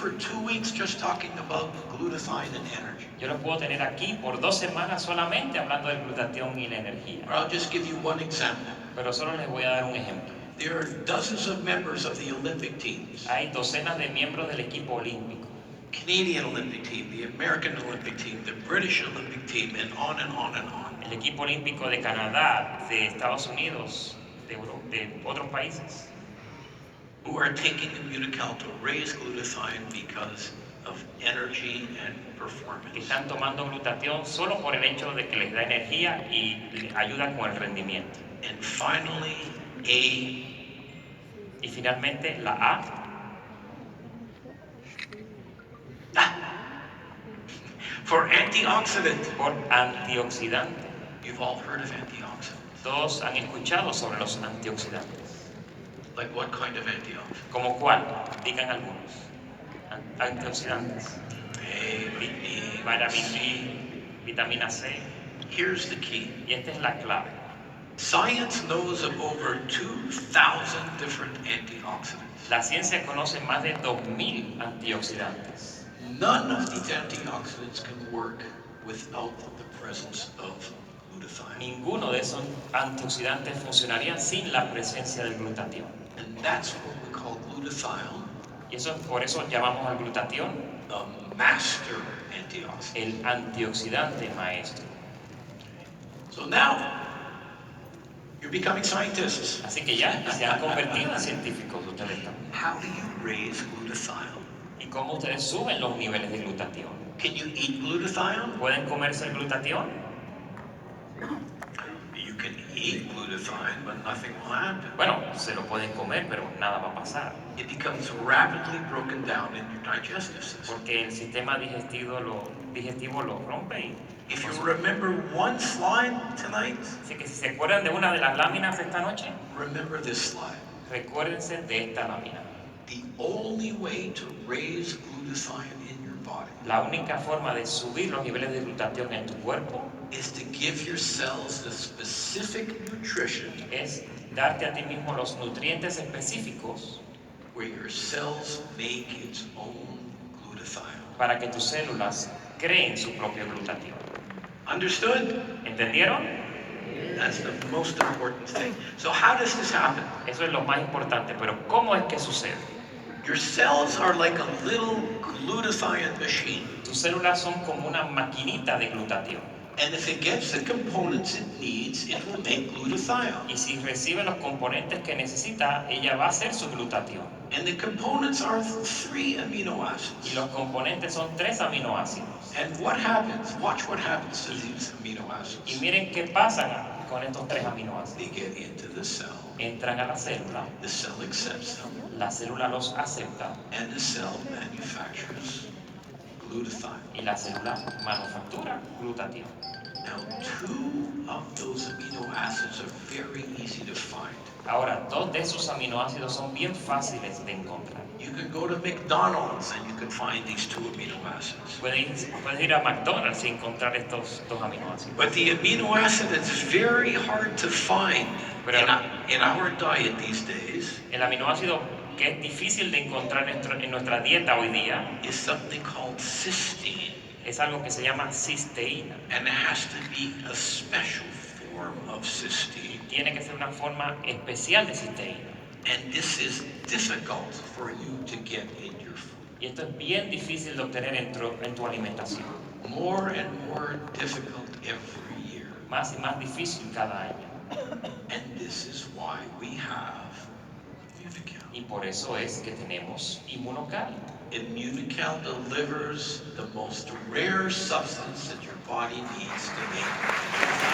for 2 weeks just talking about glutathione and energy. Yo los puedo tener aquí por 2 semanas solamente hablando del glutatión y la energía. Or I'll just give you one example. Pero solo les voy a dar un ejemplo. There are dozens of members of the Olympic teams. Hay docenas de miembros del equipo olímpico. Canadian Olympic team, the American Olympic team, the British Olympic team, and on and on and on. El equipo olímpico de Canadá, de Estados Unidos, de otros países. Who are taking Immunocal to raise glutathione because of energy and performance. Que están tomando glutatión solo por el hecho de que les da energía y les ayuda con el rendimiento. And finally, A. Y finalmente la A. For antioxidant. Por antioxidante. You've all heard of antioxidants. Todos han escuchado sobre los antioxidantes. Like what kind of antioxidant? ¿Como cuál? Digan algunos. Antioxidantes. Vitamina B, vitamina C. Here's the key. Y esta es la clave. Science knows of over 2,000 different antioxidants. La ciencia conoce más de 2,000 antioxidantes. None of these antioxidants can work without the presence of glutathione. Ninguno de esos antioxidantes funcionaría sin la presencia del glutatión. And that's what we call glutathione. Y eso, por eso llamamos al glutatión The master antioxidant. el antioxidante maestro. So now, you're becoming scientists. Así que ya se han convertido en científicos ustedes también. How do you raise glutathione? ¿Y cómo ustedes suben los niveles de glutatión? Can you eat glutathione? ¿Pueden comerse el glutatión? You can eat glutathione, but nothing will happen. Bueno, se lo pueden comer, pero nada va a pasar. It becomes rapidly broken down in your digestive system. Porque el sistema digestivo lo rompe. Y, If you remember one slide tonight, así que si se acuerdan de una de las láminas de esta noche, remember this slide. recuérdense de esta lámina. The only way to raise glutathione in your body La única forma de subir los niveles de glutatión en tu cuerpo is to give your cells the specific nutrition es darte a ti mismo los nutrientes específicos where your cells make its own glutathione. para que tus células creen su propio glutatión. Understood? ¿Entendieron? That's the most important thing. So how does this happen? Eso es lo más importante, pero ¿cómo es que sucede? Your cells are like a little glutathione machine. Tus células son como una maquinita de glutatión. And if it gets the components it needs, it will make glutathione. Y si recibe los componentes que necesita, ella va a hacer su glutatión. And the components are 3 amino Y acids. los componentes son 3 aminoácidos. And what happens? Watch what happens to these amino Y acids. miren qué pasa con estos 3 aminoácidos. They get into the cell. Entran a la célula, The cell accepts them. la célula los acepta And the cell manufactures glutathione. y la célula manufactura glutatión. Now, 2 of those amino acids are very easy to find. Ahora, 2 de esos aminoácidos son bien fáciles de encontrar. You can go to McDonald's and you can find these 2 amino acids. Puedes ir a McDonald's y encontrar estos 2 aminoácidos. But the amino acid that's very hard to find Pero- in our diet these days El aminoácido que es difícil de encontrar en nuestra dieta hoy día is something called cysteine. es algo que se llama cisteína. And it has to be a special form of cysteine. Tiene que ser una forma especial de cisteína. And this is difficult for you to get in your food. Y esto es bien difícil de obtener en tu alimentación. More and more difficult every year. Más y más difícil cada año. And this is why we have Immunocal. Y por eso es que tenemos Immunocal. Immunocal delivers the most rare substance that your body needs to make.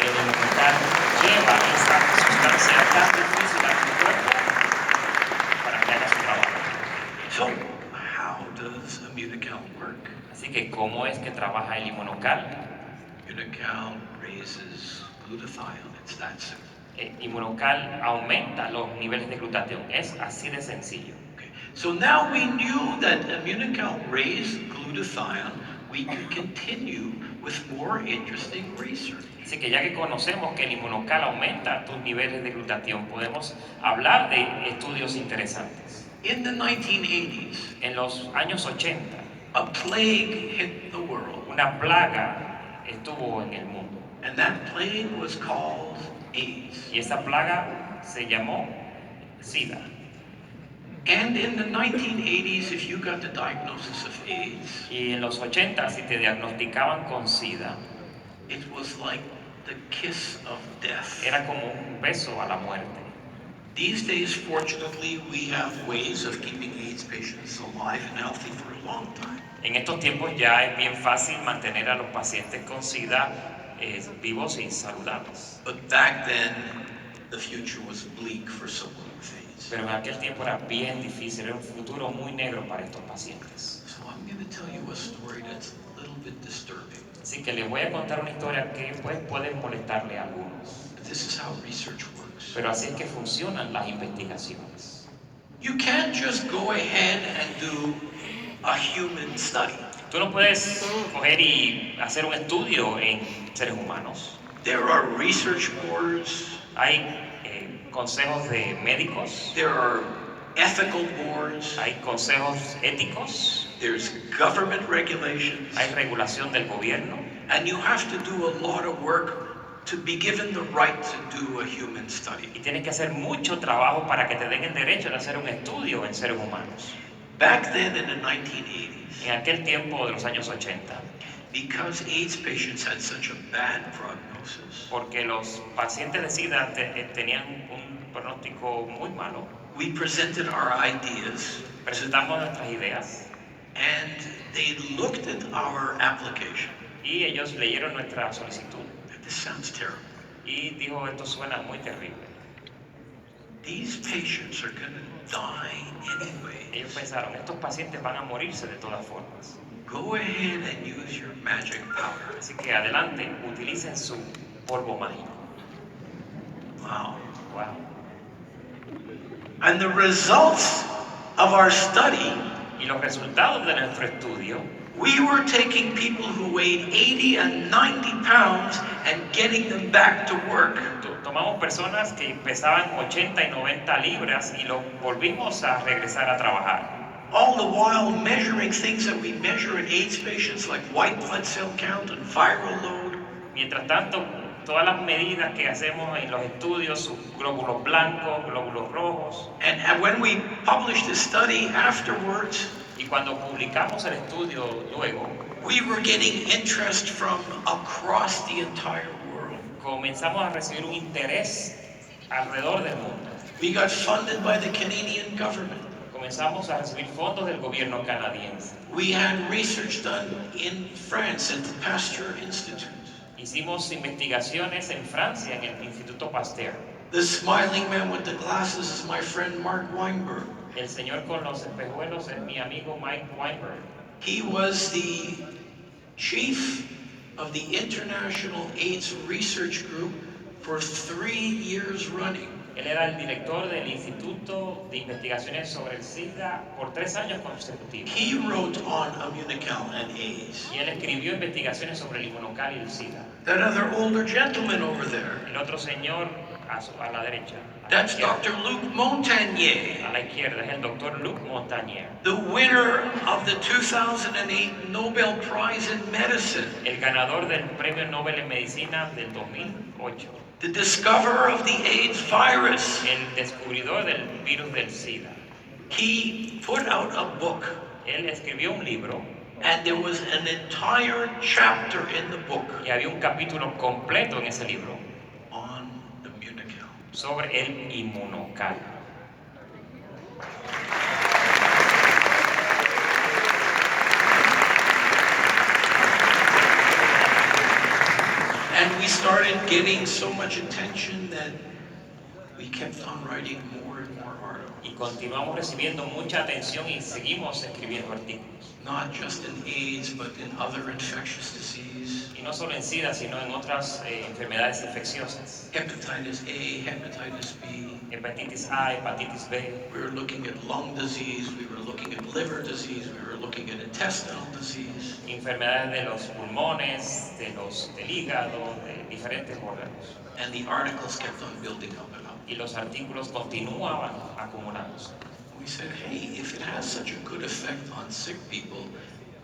El Immunocal lleva esa sustancia tan difícil a tu cuerpo para que haga su trabajo. So, how does Immunocal work? Así que, ¿cómo es que trabaja el Immunocal? Immunocal raises glutathione. It's that simple. Immunocal aumenta los niveles de glutatión. Es así de sencillo. Okay. So now we knew that Immunocal raised glutathione. We can continue with more interesting research. Así que ya que conocemos que el Immunocal aumenta tus niveles de glutatión, podemos hablar de estudios interesantes. In the 1980s, En los años 80, a plague hit the world, una plaga estuvo en el mundo. and that plague was called AIDS. Y esa plaga se llamó SIDA. And in the 1980s, if you got the diagnosis of AIDS, Y en los 80, si te diagnosticaban con SIDA, it was like the kiss of death. era como un beso a la muerte. These days, fortunately, we have ways of keeping AIDS patients alive and healthy for a long time. En estos tiempos ya es bien fácil mantener a los pacientes con SIDA vivos y saludables. But back then, the future was bleak for someone with AIDS. Pero en aquel tiempo era bien difícil, era un futuro muy negro para estos pacientes. So I'm going to tell you a story that's a little bit disturbing. Así que les voy a contar una historia que pues, puede molestarle a algunos. But this is how research works. Pero así es que funcionan las investigaciones. You can't just go ahead and do a human study. Tú no puedes coger y hacer un estudio en seres humanos. There are research boards. Hay consejos de médicos. There are ethical boards. Hay consejos éticos. There's government regulations. Hay regulación del gobierno. And you have to do a lot of work to be given the right to do a human study. Y tienes que hacer mucho trabajo para que te den el derecho de hacer un estudio en seres humanos. Back then in the 1980s, En aquel tiempo de los años 80, because AIDS patients had such a bad prognosis, porque los pacientes de SIDA tenían un pronóstico muy malo, we presented our ideas presentamos nuestras ideas and they looked at our application. y ellos leyeron nuestra solicitud. This sounds terrible. Y dijo, esto suena muy terrible. These patients are going to die anyway. Ellos pensaron, estos pacientes van a morirse de todas formas. Go ahead and use your magic power. Así que adelante, utilicen su polvo mágico. Wow. Wow. And the results of our study, Y los resultados de nuestro estudio, we were taking people who weighed 80 and 90 pounds and getting them back to work. tomamos personas que pesaban 80 y 90 libras y los volvimos a regresar a trabajar. All the while measuring things that we measure in AIDS patients like white blood cell count and viral load. Mientras tanto, todas las medidas que hacemos en los estudios, sus glóbulos blancos, glóbulos rojos. And when we published the study afterwards, Y cuando publicamos el estudio luego, we were getting interest from across the entire world. comenzamos a recibir un interés alrededor del mundo. We got funded by the Canadian government. Comenzamos a recibir fondos del gobierno canadiense. We had research done in France at the Pasteur Institute. Hicimos investigaciones en Francia, en el Instituto Pasteur. The smiling man with the glasses is my friend Mark Weinberg. El señor con los espejuelos es mi amigo Mike Weinberg. He was the chief of the International AIDS Research Group for 3 years running. Él era el director del Instituto de Investigaciones sobre el SIDA por 3 años consecutivos. He wrote on Immunotec and AIDS. Y él escribió investigaciones sobre el inmunocal y el SIDA. That other older gentleman over there, El otro señor a la derecha, that's Dr. Luc Montagnier, a la izquierda, es el doctor Luc Montagnier, the winner of the 2008 Nobel Prize in Medicine, el ganador del Premio Nobel en Medicina del 2008, the discoverer of the AIDS virus. el descubridor del virus del SIDA. He put out a book, Él escribió un libro and there was an entire chapter in the book y había un capítulo completo en ese libro on Immunotec. sobre el inmunocal. And we started getting so much attention that we kept on writing more and more articles. Y continuamos recibiendo mucha atención y seguimos escribiendo artículos. Not just in AIDS, but in other infectious disease. Y no solo en SIDA, sino en otras enfermedades infecciosas. Hepatitis A, hepatitis B. Hepatitis A, hepatitis B. We were looking at lung disease, we were looking at liver disease, we were looking at intestinal disease. Enfermedades de los pulmones, del hígado, de diferentes órganos. And the articles kept on building up and up. Y los artículos continuaban acumulándose. We said, hey, if it has such a good effect on sick people,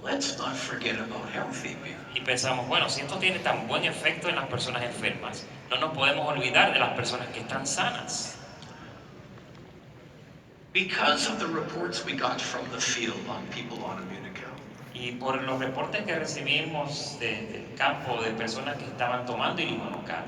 let's not forget about healthy people. Y pensamos, bueno, si esto tiene tan buen efecto en las personas enfermas, no nos podemos olvidar de las personas que están sanas. Because of the reports we got from the field on people on Immunotec, Y por los reportes que recibimos del campo de personas que estaban tomando el Immunotec.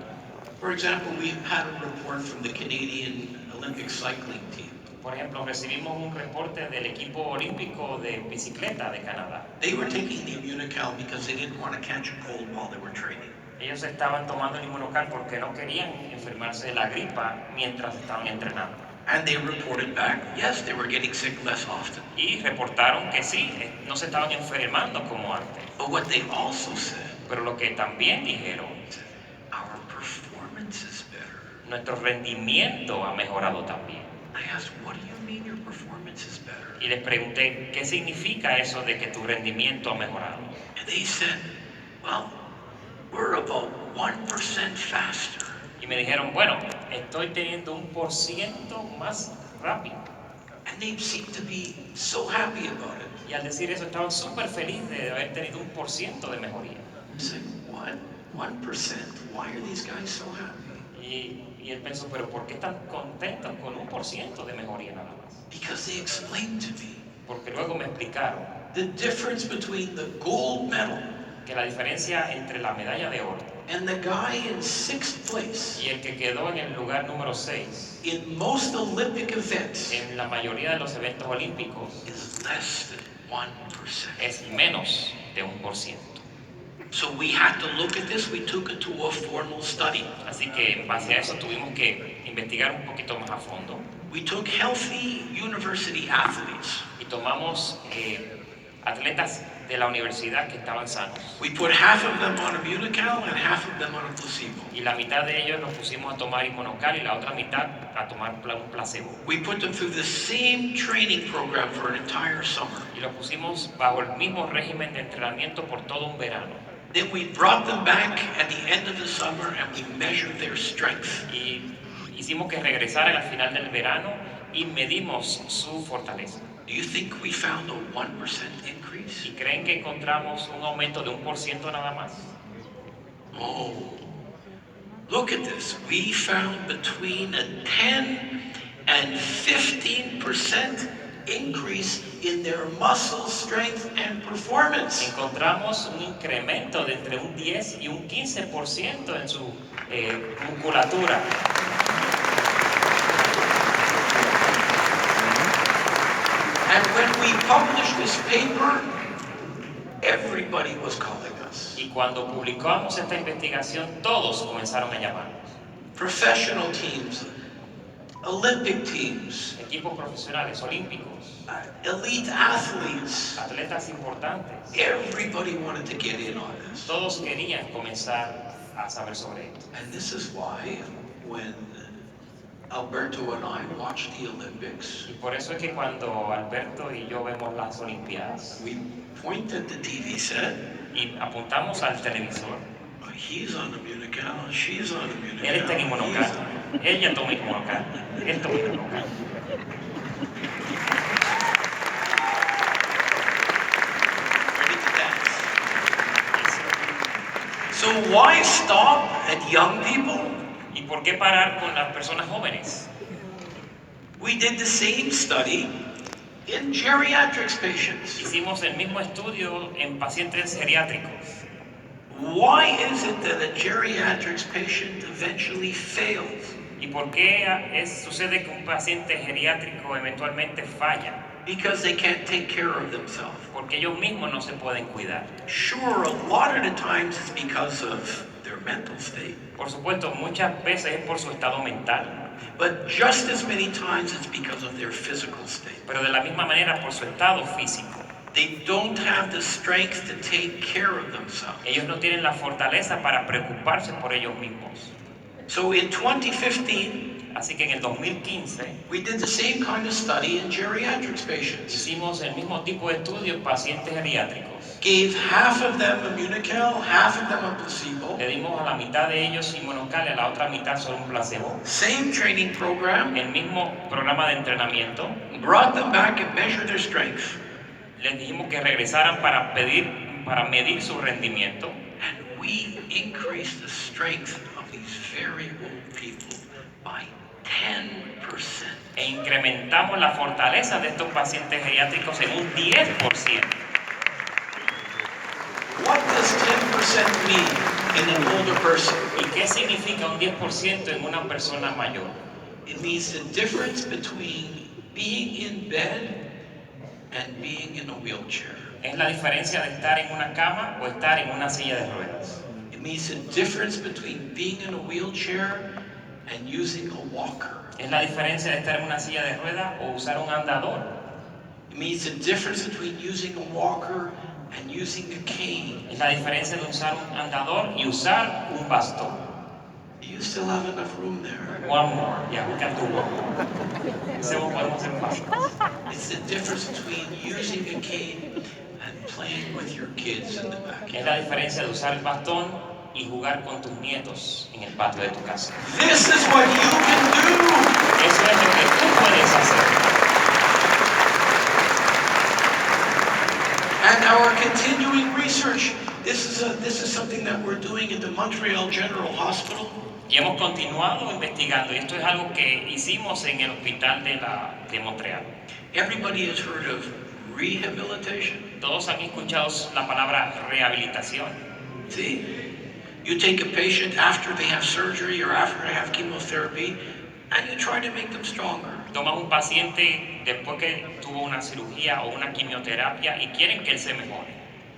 for example, we had a report from the Canadian Olympic cycling team. Por ejemplo, recibimos un reporte del equipo olímpico de bicicleta de Canadá. They were taking the Immunotec because they didn't want to catch a cold while they were training. Ellos estaban tomando el Immunotec porque no querían enfermarse de la gripa mientras estaban entrenando. And they reported back, yes, they were getting sick less often. Y reportaron que sí, no se estaban enfermando como antes. But what they also said, Pero lo que también dijeron, our performance is better. nuestro rendimiento ha mejorado también. I asked, what do you mean your performance is better? Y les pregunté, ¿qué significa eso de que tu rendimiento ha mejorado? And they said, well, we're about 1% faster. Y me dijeron, bueno, estoy teniendo 1% más rápido. And they seemed to be so happy about it. Y al decir eso estaban súper felices de haber tenido 1% de mejoría. I said, what? 1%? Why are these guys so happy? Y él pensó, pero ¿por qué están contentos con 1% de mejoría nada más? Because they explained to me Porque luego me explicaron the difference between the gold medal que la diferencia entre la medalla de oro and the guy in 6th place y el que quedó en el lugar número 6 in most Olympic events en la mayoría de los eventos olímpicos is less than 1%. es menos de 1%. So we had to look at this. We took it to a formal study. Así que en base a eso tuvimos que investigar un poquito más a fondo We took healthy university athletes. y tomamos atletas de la universidad que estaban sanos. We put half of them on Immunocal and half of them on a placebo. Y la mitad de ellos nos pusimos a tomar Immunocal y la otra mitad a tomar un placebo. We put them through the same training program for an entire summer. Y los pusimos bajo el mismo régimen de entrenamiento por todo un verano. Then we brought them back at the end of the summer and we measured their strength. Y hicimos que regresaran al final del verano y medimos su fortaleza. Do you think we found a 1% increase? ¿Y creen que encontramos un aumento de 1% nada más? Oh, look at this. We found between a 10 and 15% increase in their muscle strength and performance. Encontramos un incremento de entre un 10 y un 15% en su musculatura. And when we published this paper, everybody was calling us. Y cuando publicamos esta investigación, todos comenzaron a llamarnos. Professional teams, Olympic teams, Equipos profesionales, olímpicos, elite athletes, atletas importantes. everybody wanted to get in on this. Todos querían comenzar a saber sobre esto. And this is why when Alberto and I watched the Olympics, Y por eso es que cuando Alberto y yo vemos las Olimpiadas we point at the TV set. y apuntamos al televisor, He's on the Immunocal, she's on the Immunocal. él está en Immunocal, ella toma Immunocal, él toma Immunocal. Ready to dance. So why stop at young people? ¿Y por qué parar con las personas jóvenes? We did the same study in geriatrics patients. Hicimos el mismo estudio en pacientes geriátricos. Why is it that a geriatrics patient eventually fails? ¿Y por qué sucede que un paciente geriátrico eventualmente falla? Because they can't take care of themselves. Porque ellos mismos no se pueden cuidar. Sure, a lot of the times it's because of their mental state. Por supuesto, muchas veces es por su estado mental, But just as many times it's because of their physical state. pero de la misma manera por su estado físico. They don't have the strength to take care of themselves. Ellos no tienen la fortaleza para preocuparse por ellos mismos. So in 2015, Así que en el 2015 we did the same kind of study in geriatrics patients. hicimos el mismo tipo de estudio en pacientes geriátricos. Gave half of them Immunotec, half of them a placebo. Le dimos a la mitad de ellos Immunotec y a la otra mitad solo un placebo. Same training program. El mismo programa de entrenamiento. Brought them back and measured their strength. Les dijimos que regresaran para medir su rendimiento. And we increased the strength of these very old people by 10%. E incrementamos la fortaleza de estos pacientes geriátricos en un 10%. What does 10% mean in an older person? ¿Y qué significa un 10% en una persona mayor? It means the difference between being in bed and being in a wheelchair. Es la diferencia de estar en una cama o estar en una silla de ruedas. It means the difference between being in a wheelchair and using a walker. Es la diferencia de estar en una silla de ruedas o usar un andador. It means the difference between using a walker and using a cane. Es la diferencia de usar un andador y usar un bastón. You still have enough room there. One more, yeah, we can do one more. Hacemos podemos hacer más. It's the difference between using a cane and playing with your kids in the Es backyard. la diferencia de usar el bastón y jugar con tus nietos en el patio de tu casa. This is what you can do. Eso es lo que tú puedes hacer. And our continuing research, this is something that we're doing in the Montreal General Hospital. Y hemos continuado investigando, y esto es algo que hicimos en el hospital de Montreal. Everybody has heard of rehabilitation. Todos han escuchado la palabra rehabilitación. See, you take a patient after they have surgery or after they have chemotherapy, and you try to make them stronger. Tomas un paciente después que tuvo una cirugía o una quimioterapia y quieren que él se mejore.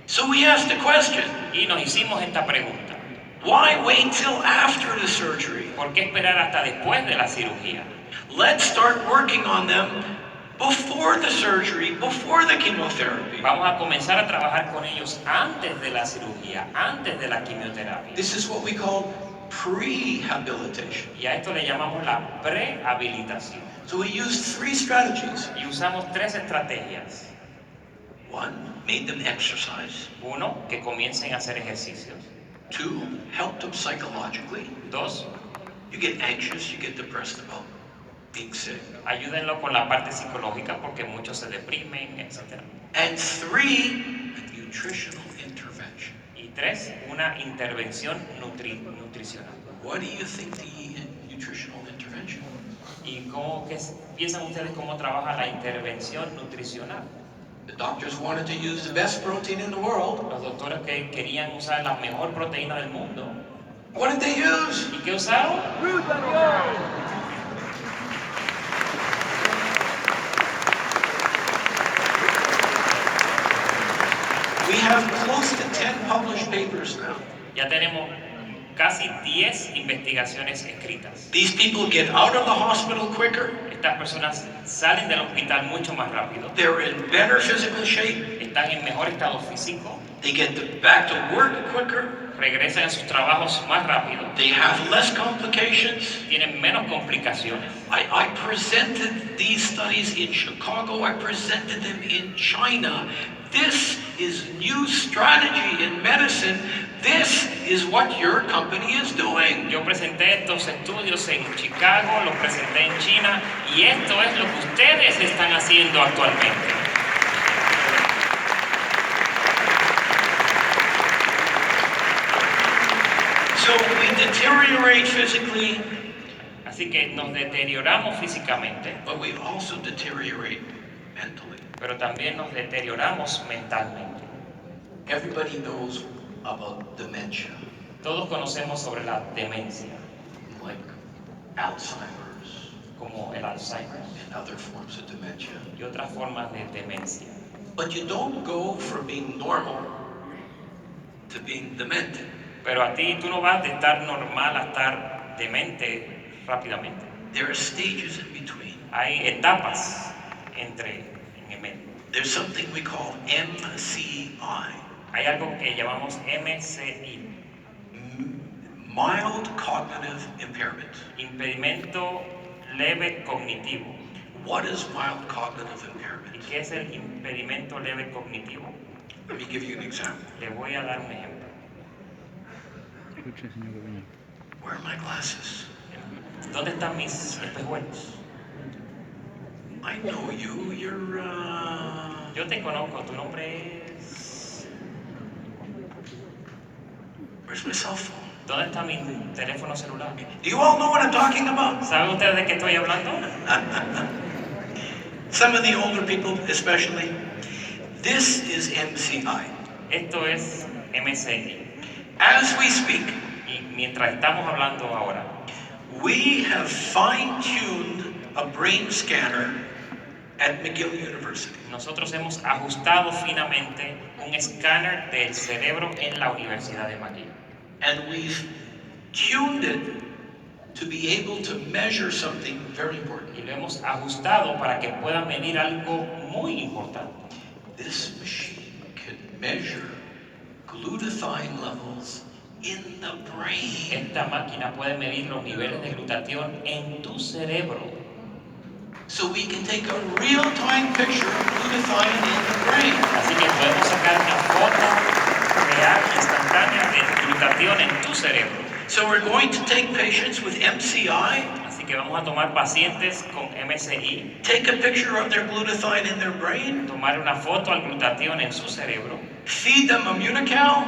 So we asked the question, Y nos hicimos esta pregunta. why wait till after the surgery? ¿Por qué esperar hasta después de la cirugía? Let's start working on them before the surgery, before the chemotherapy. Vamos a comenzar a trabajar con ellos antes de la cirugía, antes de la quimioterapia. This is what we call prehabilitation. Y a esto le llamamos la prehabilitación. So we used 3 strategies. Y usamos 3 estrategias. 1, made them exercise. 1, que comiencen a hacer ejercicios. 2, helped them psychologically. 2, You get anxious, you get depressed about being sick. ayúdenlo con la parte psicológica porque muchos se deprimen, etc. And 3, a nutritional intervention. Y 3, una intervención nutricional. What do you think the nutritional intervention? ¿Y piensan ustedes cómo trabaja la intervención nutricional? The doctors wanted to use the best protein in the world. Los doctores que querían usar la mejor proteína del mundo. What did they use? ¿Y qué usaron? We have close to 10 published papers now. Ya tenemos casi 10 investigaciones escritas. These people get out of the hospital quicker. Estas personas salen del hospital mucho más rápido. They're in better physical shape. Están en mejor estado físico. They get back to work quicker. Regresan a sus trabajos más rápido. They have less complications. Tienen menos complicaciones. I presented these studies in Chicago. I presented them in China. This is new strategy in medicine. This is what your company is doing. Yo presenté estos estudios en Chicago, los presenté en China y esto es lo que ustedes están haciendo actualmente. So we deteriorate physically, Así que nos deterioramos físicamente, but we also deteriorate mentally. pero también nos deterioramos mentalmente. Everybody knows about dementia, Todos conocemos sobre la demencia, like Alzheimer's como el Alzheimer and other forms of dementia. y otras formas de demencia. But you don't go from being normal to being demented. Pero a ti tú no vas de estar normal a estar demente rápidamente. There are stages in between. Hay etapas en el medio. There's something we call MCI, Hay algo que llamamos MCI, mild cognitive impairment. impedimento leve cognitivo. What is mild cognitive ¿Y impairment? qué es el impedimento leve cognitivo? Let me give you an example. Le voy a dar un ejemplo. Escuche, señor gobernador. Where are my glasses? ¿Dónde están mis espejuelos? I know you. You're, Yo te conozco, tu nombre es... Where's my cell phone? ¿Dónde está mi teléfono celular? Do you all know what I'm talking about? ¿Saben ustedes de qué estoy hablando? Some of the older people especially. This is MCI. Esto es MCI. As we speak, Y mientras estamos hablando ahora, we have fine-tuned a brain scanner at McGill University. nosotros hemos ajustado finamente un escáner del cerebro en la Universidad de McGill. And we've tuned it to be able to measure something very important. Y lo hemos ajustado para que pueda medir algo muy importante. This machine can measure glutathione levels in the brain. Esta máquina puede medir los niveles de glutatión en tu cerebro. So we can take a real-time picture of glutathione in the brain. Así que podemos sacar una foto real, instantánea de glutatión en tu cerebro. So we're going to take patients with MCI, Así que vamos a tomar pacientes con MCI, take a picture of their glutathione in their brain, tomar una foto al glutatión en su cerebro, feed them Immunocal,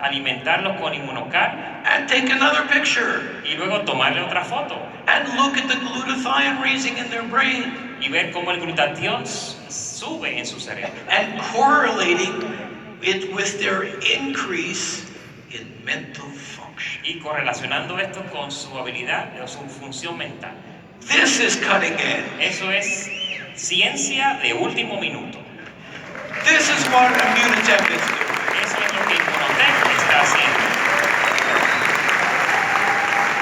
alimentarlos con Immunocal and take another picture y luego tomarle otra foto and look at the glutathione raising in their brain y ver cómo el glutatión sube en su cerebro and correlating it with their increase in mental function. y correlacionando esto con su habilidad o su función mental. This is cutting edge. Eso es ciencia de último minuto. This is what Immunotec is doing. Eso es lo que Immunotec está haciendo.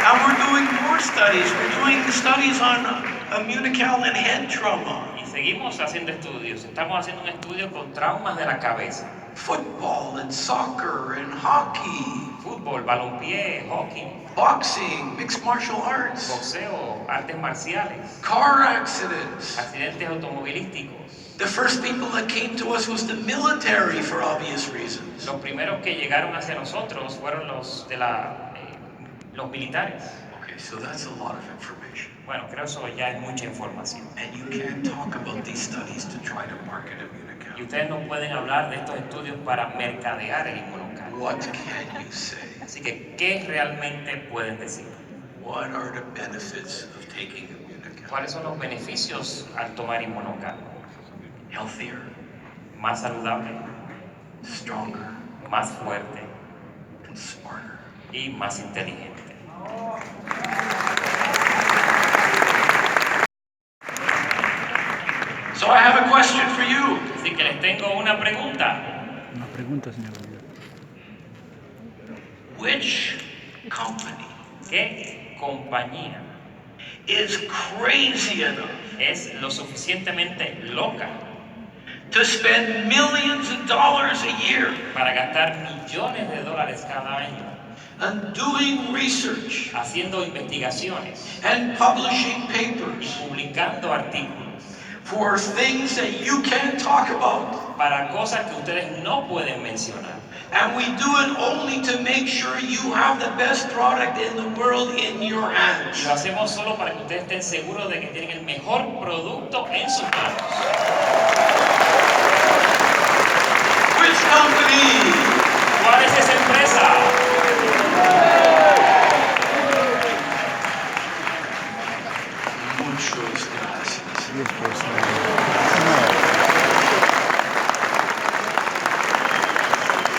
And we're doing more studies. We're doing studies on Immunocal and head trauma, Y seguimos haciendo estudios. Estamos haciendo un estudio con traumas de la cabeza. football and soccer and hockey, Fútbol, balompié, hockey, boxing, mixed martial arts, boxeo, artes marciales, car accidents. accidentes automovilísticos. The first people that came to us was the military for obvious reasons. Los primeros que llegaron hacia nosotros fueron los militares. Okay, so that's a lot of information. Bueno, creo eso ya es mucha información. And you can't talk about these studies to try to market Y Immunocal. ustedes no pueden hablar de estos estudios para mercadear el Immunocal. What can you say? Así que, ¿qué realmente pueden decir? What are the benefits of taking Immunocal? ¿Cuáles son los beneficios al tomar Immunocal? Healthier, Más saludable, stronger, más fuerte and smarter. y más inteligente. So I have a question for you. Así que les tengo una pregunta. Una pregunta, señor gobernador. Which company ¿Qué compañía is crazy enough es lo suficientemente loca to spend millions of dollars a year para gastar millones de dólares cada año on doing research haciendo investigaciones and publishing y papers publicando artículos for things that you can't talk about? para cosas que ustedes no pueden mencionar? And we do it only to make sure you have the best product in the world in your Y hands. lo hacemos solo para que ustedes estén seguros de que tienen el mejor producto en sus manos. Which company? ¿Cuál es esa empresa? Muchos gracias. Yes, pues,